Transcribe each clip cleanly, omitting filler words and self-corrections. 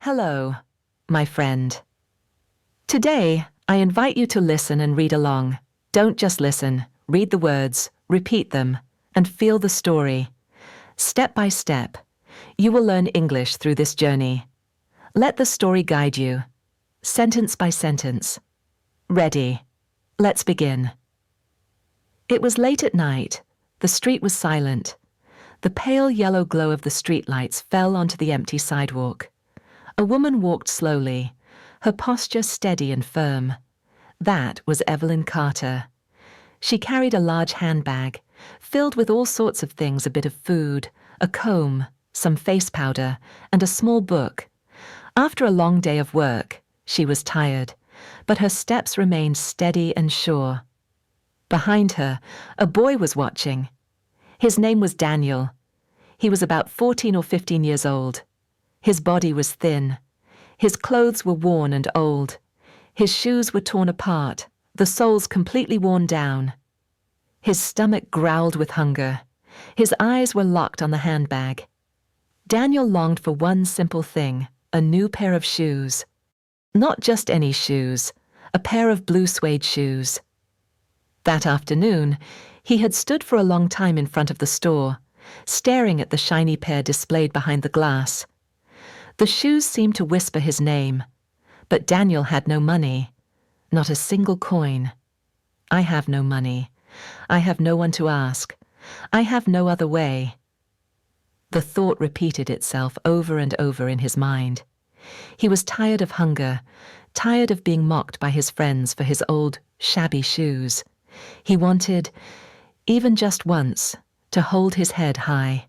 Hello, my friend. Today, I invite you to listen and read along. Don't just listen, read the words, repeat them, and feel the story. Step by step, you will learn English through this journey. Let the story guide you, sentence by sentence. Ready? Let's begin. It was late at night. The street was silent. The pale yellow glow of the streetlights fell onto the empty sidewalk. A woman walked slowly, her posture steady and firm. That was Evelyn Carter. She carried a large handbag, filled with all sorts of things: a bit of food, a comb, some face powder, and a small book. After a long day of work, she was tired, but her steps remained steady and sure. Behind her, a boy was watching. His name was Daniel. He was about 14 or 15 years old. His body was thin. His clothes were worn and old. His shoes were torn apart, the soles completely worn down. His stomach growled with hunger. His eyes were locked on the handbag. Daniel longed for one simple thing: a new pair of shoes. Not just any shoes, a pair of blue suede shoes. That afternoon, he had stood for a long time in front of the store, staring at the shiny pair displayed behind the glass. The shoes seemed to whisper his name, but Daniel had no money, not a single coin. I have no money. I have no one to ask. I have no other way. The thought repeated itself over and over in his mind. He was tired of hunger, tired of being mocked by his friends for his old, shabby shoes. He wanted, even just once, to hold his head high.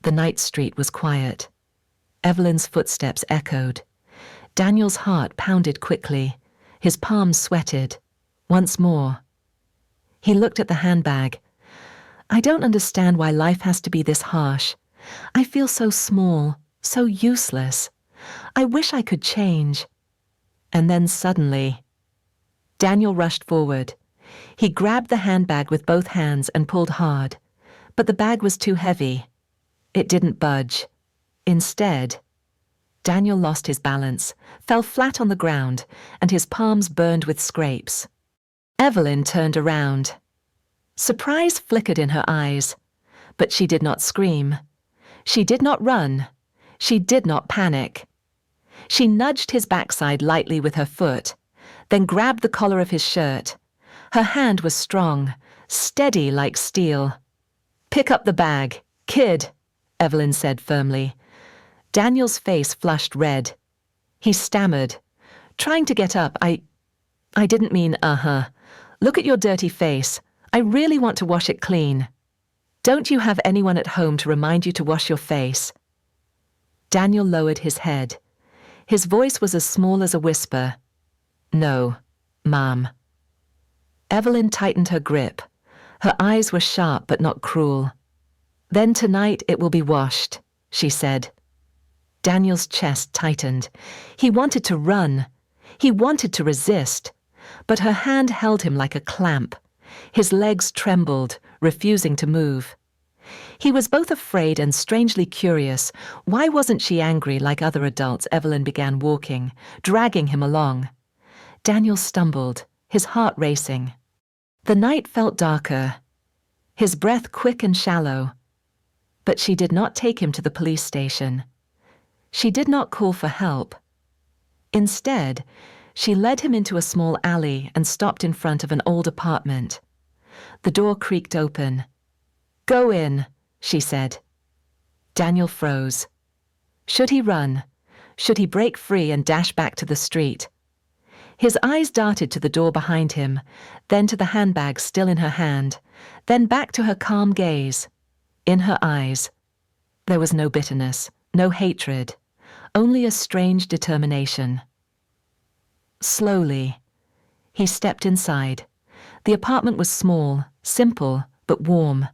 The night street was quiet. Evelyn's footsteps echoed. Daniel's heart pounded quickly. His palms sweated. Once more. He looked at the handbag. I don't understand why life has to be this harsh. I feel so small, so useless. I wish I could change. And then suddenly, Daniel rushed forward. He grabbed the handbag with both hands and pulled hard. But the bag was too heavy. It didn't budge. Instead, Daniel lost his balance, fell flat on the ground, and his palms burned with scrapes. Evelyn turned around. Surprise flickered in her eyes, but she did not scream. She did not run. She did not panic. She nudged his backside lightly with her foot, then grabbed the collar of his shirt. Her hand was strong, steady like steel. Pick up the bag, kid, Evelyn said firmly. Daniel's face flushed red. He stammered, trying to get up. I didn't mean, Look at your dirty face. I really want to wash it clean. Don't you have anyone at home to remind you to wash your face? Daniel lowered his head. His voice was as small as a whisper. No, Mom. Evelyn tightened her grip. Her eyes were sharp but not cruel. Then tonight it will be washed, she said. Daniel's chest tightened. He wanted to run. He wanted to resist. But her hand held him like a clamp. His legs trembled, refusing to move. He was both afraid and strangely curious. Why wasn't she angry like other adults? Evelyn began walking, dragging him along. Daniel stumbled, his heart racing. The night felt darker, his breath quick and shallow. But she did not take him to the police station. She did not call for help. Instead, she led him into a small alley and stopped in front of an old apartment. The door creaked open. Go in, she said. Daniel froze. Should he run? Should he break free and dash back to the street? His eyes darted to the door behind him, then to the handbag still in her hand, then back to her calm gaze. In her eyes, there was no bitterness, no hatred, only a strange determination. Slowly, he stepped inside. The apartment was small, simple, but warm.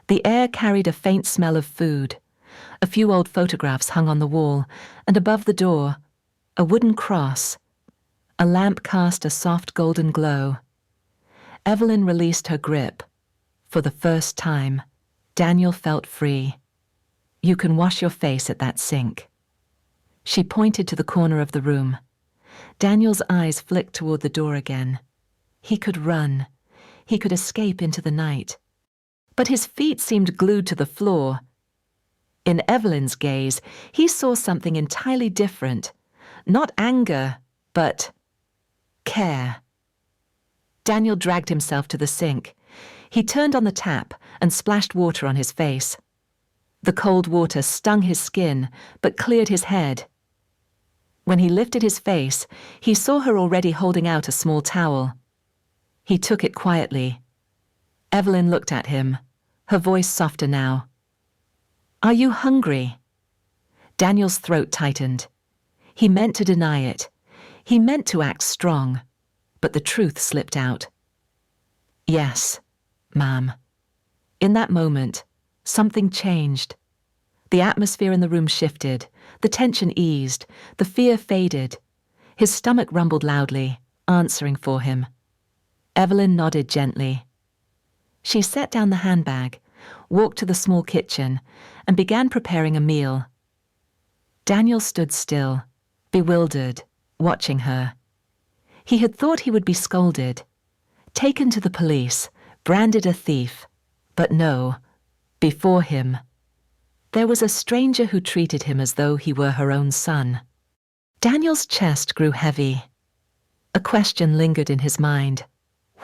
The air carried a faint smell of food. A few old photographs hung on the wall, and above the door, a wooden cross. A lamp cast a soft golden glow. Evelyn released her grip. For the first time, Daniel felt free. You can wash your face at that sink. She pointed to the corner of the room. Daniel's eyes flicked toward the door again. He could run. He could escape into the night. But his feet seemed glued to the floor. In Evelyn's gaze, he saw something entirely different. Not anger, but care. Daniel dragged himself to the sink. He turned on the tap and splashed water on his face. The cold water stung his skin, but cleared his head. When he lifted his face, he saw her already holding out a small towel. He took it quietly. Evelyn looked at him, her voice softer now. "Are you hungry?" Daniel's throat tightened. He meant to deny it. He meant to act strong, but the truth slipped out. "Yes, ma'am." In that moment, something changed. The atmosphere in the room shifted, the tension eased, the fear faded. His stomach rumbled loudly, answering for him. Evelyn nodded gently. She set down the handbag, walked to the small kitchen, and began preparing a meal. Daniel stood still, bewildered, watching her. He had thought he would be scolded, taken to the police, branded a thief. But no, before him, there was a stranger who treated him as though he were her own son. Daniel's chest grew heavy. A question lingered in his mind.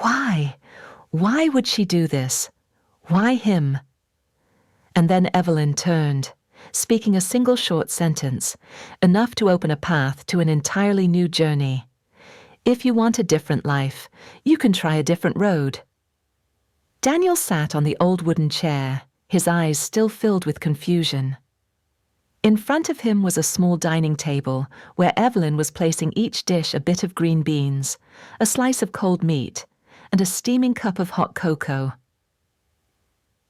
Why? Why would she do this? Why him? And then Evelyn turned, speaking a single short sentence, enough to open a path to an entirely new journey. If you want a different life, you can try a different road. Daniel sat on the old wooden chair, his eyes still filled with confusion. In front of him was a small dining table where Evelyn was placing each dish a bit of green beans, a slice of cold meat, and a steaming cup of hot cocoa.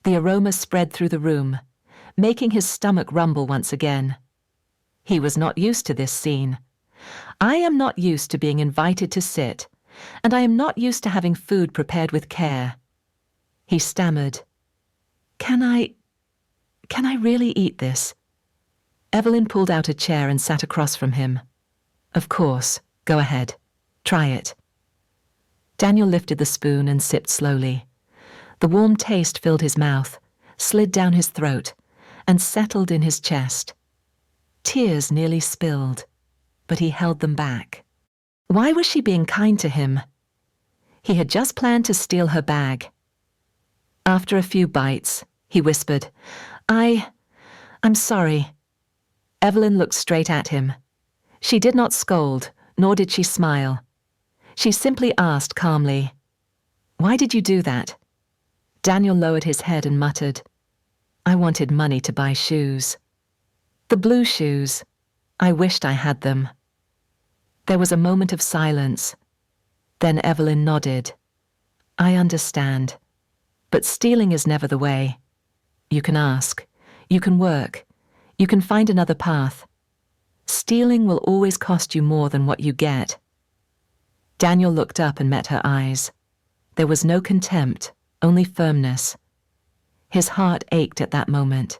The aroma spread through the room, making his stomach rumble once again. He was not used to this scene. I am not used to being invited to sit, and I am not used to having food prepared with care. He stammered. Can I really eat this?" Evelyn pulled out a chair and sat across from him. "Of course, go ahead. Try it." Daniel lifted the spoon and sipped slowly. The warm taste filled his mouth, slid down his throat, and settled in his chest. Tears nearly spilled, but he held them back. Why was she being kind to him? He had just planned to steal her bag. After a few bites, he whispered, I'm sorry." Evelyn looked straight at him. She did not scold, nor did she smile. She simply asked calmly, "Why did you do that?" Daniel lowered his head and muttered, "I wanted money to buy shoes. The blue shoes. I wished I had them." There was a moment of silence. Then Evelyn nodded. "I understand. But stealing is never the way. You can ask. You can work. You can find another path. Stealing will always cost you more than what you get." Daniel looked up and met her eyes. There was no contempt, only firmness. His heart ached at that moment.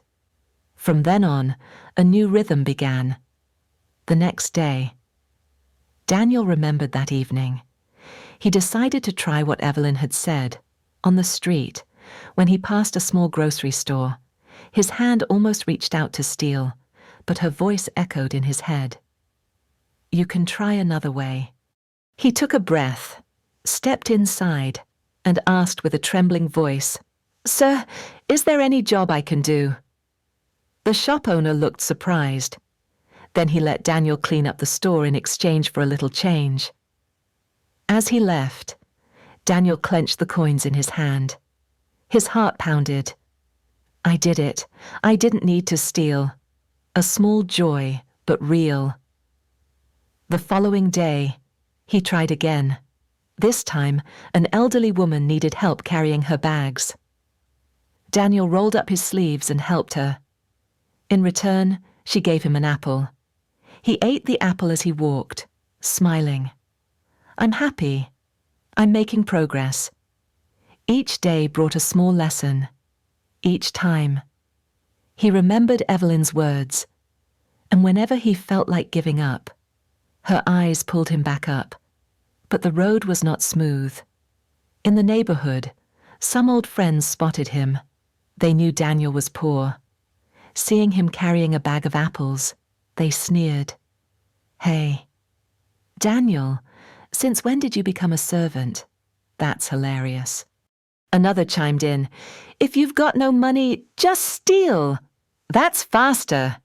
From then on, a new rhythm began. The next day, Daniel remembered that evening. He decided to try what Evelyn had said, on the street, when he passed a small grocery store. His hand almost reached out to steal, but her voice echoed in his head. "You can try another way." He took a breath, stepped inside, and asked with a trembling voice, "Sir, is there any job I can do?" The shop owner looked surprised. Then he let Daniel clean up the store in exchange for a little change. As he left, Daniel clenched the coins in his hand. His heart pounded. I did it. I didn't need to steal. A small joy, but real. The following day, he tried again. This time, an elderly woman needed help carrying her bags. Daniel rolled up his sleeves and helped her. In return, she gave him an apple. He ate the apple as he walked, smiling. "I'm happy. I'm making progress." Each day brought a small lesson. Each time. He remembered Evelyn's words. And whenever he felt like giving up, her eyes pulled him back up. But the road was not smooth. In the neighborhood, some old friends spotted him. They knew Daniel was poor. Seeing him carrying a bag of apples, they sneered. "Hey, Daniel, since when did you become a servant? That's hilarious." Another chimed in, "If you've got no money, just steal. That's faster."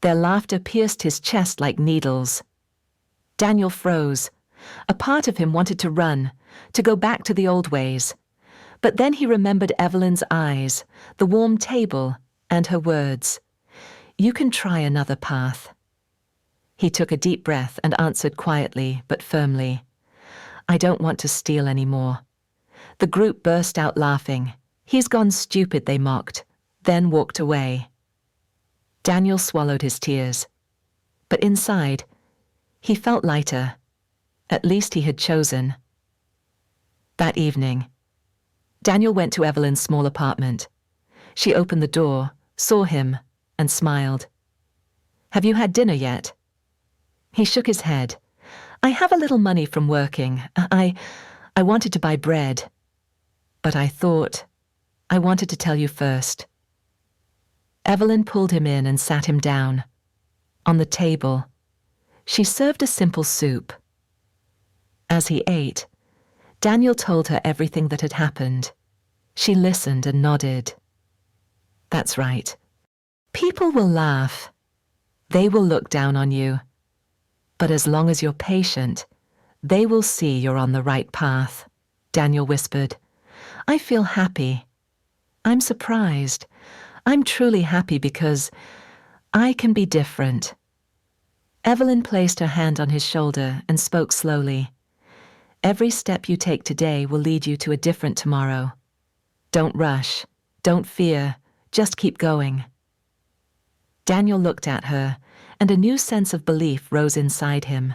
Their laughter pierced his chest like needles. Daniel froze. A part of him wanted to run, to go back to the old ways. But then he remembered Evelyn's eyes, the warm table, and her words. "You can try another path." He took a deep breath and answered quietly but firmly, "I don't want to steal anymore." The group burst out laughing. "He's gone stupid," they mocked, then walked away. Daniel swallowed his tears. But inside, he felt lighter. At least he had chosen. That evening, Daniel went to Evelyn's small apartment. She opened the door, saw him, and smiled. "Have you had dinner yet?" He shook his head. "I have a little money from working. I wanted to buy bread. But I thought I wanted to tell you first." Evelyn pulled him in and sat him down. On the table, she served a simple soup. As he ate, Daniel told her everything that had happened. She listened and nodded. "That's right. People will laugh. They will look down on you. But as long as you're patient, they will see you're on the right path," Daniel whispered. "I feel happy. I'm surprised. I'm truly happy because I can be different." Evelyn placed her hand on his shoulder and spoke slowly. "Every step you take today will lead you to a different tomorrow. Don't rush. Don't fear. Just keep going." Daniel looked at her, and a new sense of belief rose inside him.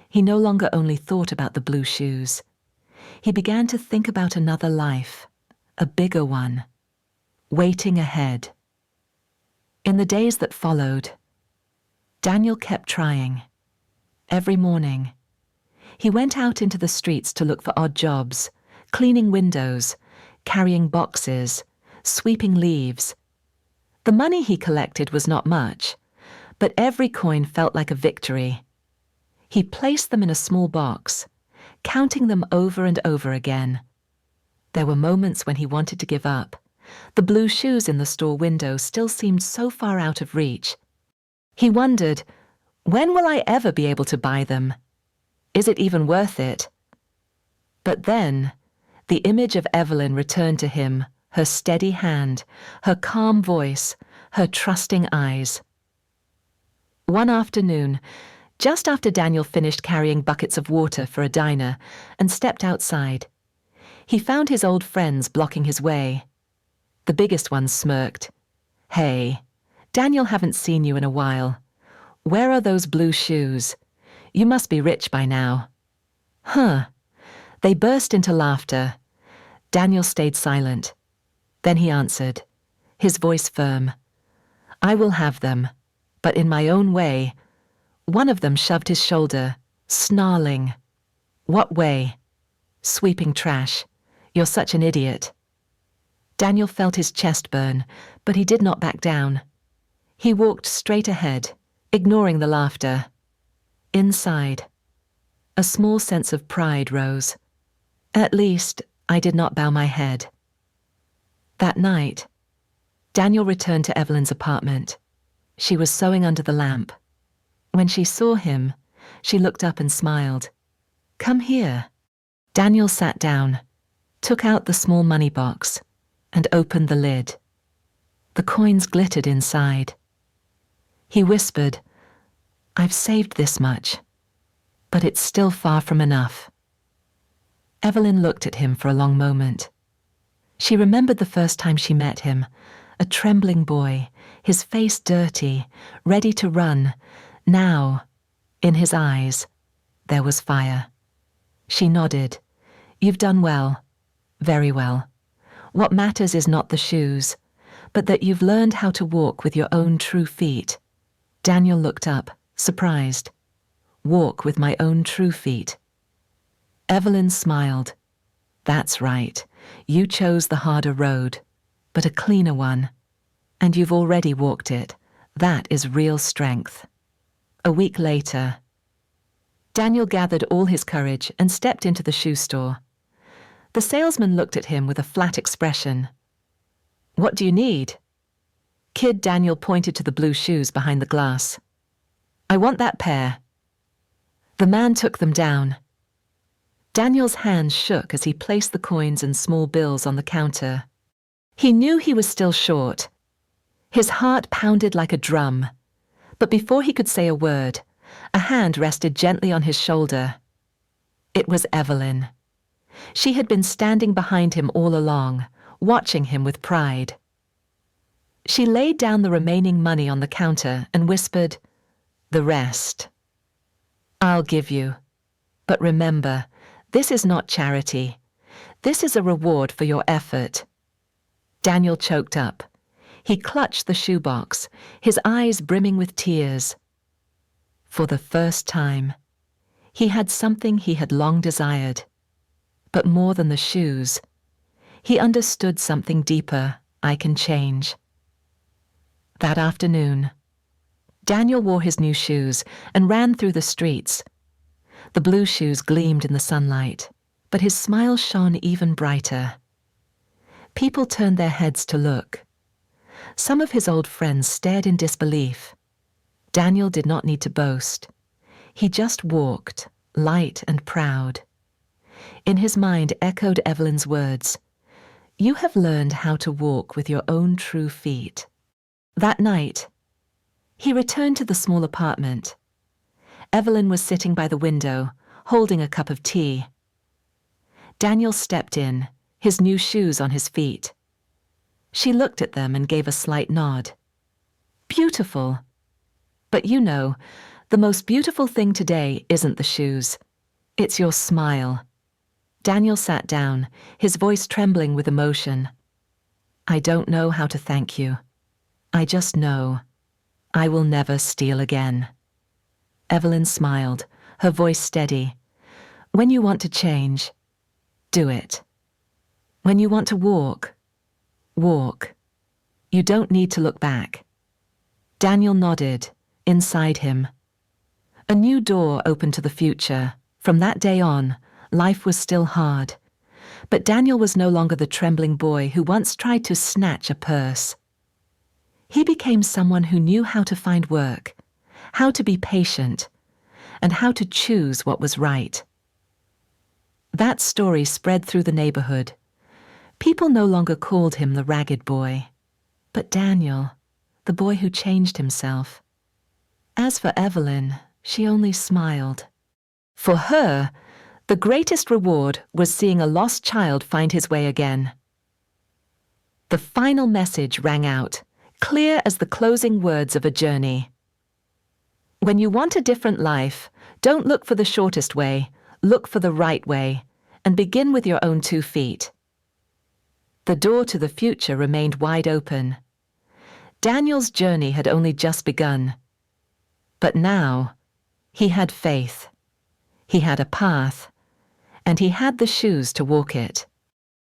He no longer only thought about the blue shoes. He began to think about another life, a bigger one, waiting ahead. In the days that followed, Daniel kept trying. Every morning, he went out into the streets to look for odd jobs, cleaning windows, carrying boxes, sweeping leaves. The money he collected was not much, but every coin felt like a victory. He placed them in a small box, counting them over and over again. There were moments when he wanted to give up. The blue shoes in the store window still seemed so far out of reach. He wondered, when will I ever be able to buy them? Is it even worth it? But then, the image of Evelyn returned to him, her steady hand, her calm voice, her trusting eyes. One afternoon, just after Daniel finished carrying buckets of water for a diner and stepped outside, he found his old friends blocking his way. The biggest one smirked. "Hey, Daniel, haven't seen you in a while. Where are those blue shoes? You must be rich by now." "Huh." They burst into laughter. Daniel stayed silent. Then he answered, his voice firm. "I will have them, but in my own way." One of them shoved his shoulder, snarling. "What way?" "Sweeping trash. You're such an idiot." Daniel felt his chest burn, but he did not back down. He walked straight ahead, ignoring the laughter. Inside, a small sense of pride rose. At least, I did not bow my head. That night, Daniel returned to Evelyn's apartment. She was sewing under the lamp. When she saw him, she looked up and smiled. "Come here." Daniel sat down, took out the small money box, and opened the lid. The coins glittered inside. He whispered, "I've saved this much, but it's still far from enough." Evelyn looked at him for a long moment. She remembered the first time she met him, a trembling boy, his face dirty, ready to run. Now, in his eyes, there was fire. She nodded. "You've done well. Very well. What matters is not the shoes, but that you've learned how to walk with your own true feet. Daniel looked up, surprised. Walk with my own true feet. Evelyn smiled. That's right. You chose the harder road, but a cleaner one. And you've already walked it. That is real strength. A week later, Daniel gathered all his courage and stepped into the shoe store. The salesman looked at him with a flat expression. What do you need? Kid Daniel pointed to the blue shoes behind the glass. I want that pair. The man took them down. Daniel's hands shook as he placed the coins and small bills on the counter. He knew he was still short. His heart pounded like a drum. But before he could say a word, a hand rested gently on his shoulder. It was Evelyn. She had been standing behind him all along, watching him with pride. She laid down the remaining money on the counter and whispered, "The rest. I'll give you. But remember, this is not charity. This is a reward for your effort." Daniel choked up. He clutched the shoebox, his eyes brimming with tears. For the first time, he had something he had long desired. But more than the shoes, he understood something deeper. I can change. That afternoon, Daniel wore his new shoes and ran through the streets. The blue shoes gleamed in the sunlight, but his smile shone even brighter. People turned their heads to look. Some of his old friends stared in disbelief. Daniel did not need to boast. He just walked, light and proud. In his mind echoed Evelyn's words, "You have learned how to walk with your own true feet." That night, he returned to the small apartment. Evelyn was sitting by the window, holding a cup of tea. Daniel stepped in, his new shoes on his feet. She looked at them and gave a slight nod. Beautiful. But you know, the most beautiful thing today isn't the shoes. It's your smile. Daniel sat down, his voice trembling with emotion. I don't know how to thank you. I just know I will never steal again. Evelyn smiled, her voice steady. When you want to change, do it. When you want to walk, walk. You don't need to look back. Daniel nodded, inside him. A new door opened to the future. From that day on, life was still hard. But Daniel was no longer the trembling boy who once tried to snatch a purse. He became someone who knew how to find work, how to be patient, and how to choose what was right. That story spread through the neighborhood. People no longer called him the ragged boy, but Daniel, the boy who changed himself. As for Evelyn, she only smiled. For her, the greatest reward was seeing a lost child find his way again. The final message rang out, clear as the closing words of a journey. When you want a different life, don't look for the shortest way, look for the right way, and begin with your own 2 feet. The door to the future remained wide open. Daniel's journey had only just begun. But now, he had faith. He had a path, and he had the shoes to walk it.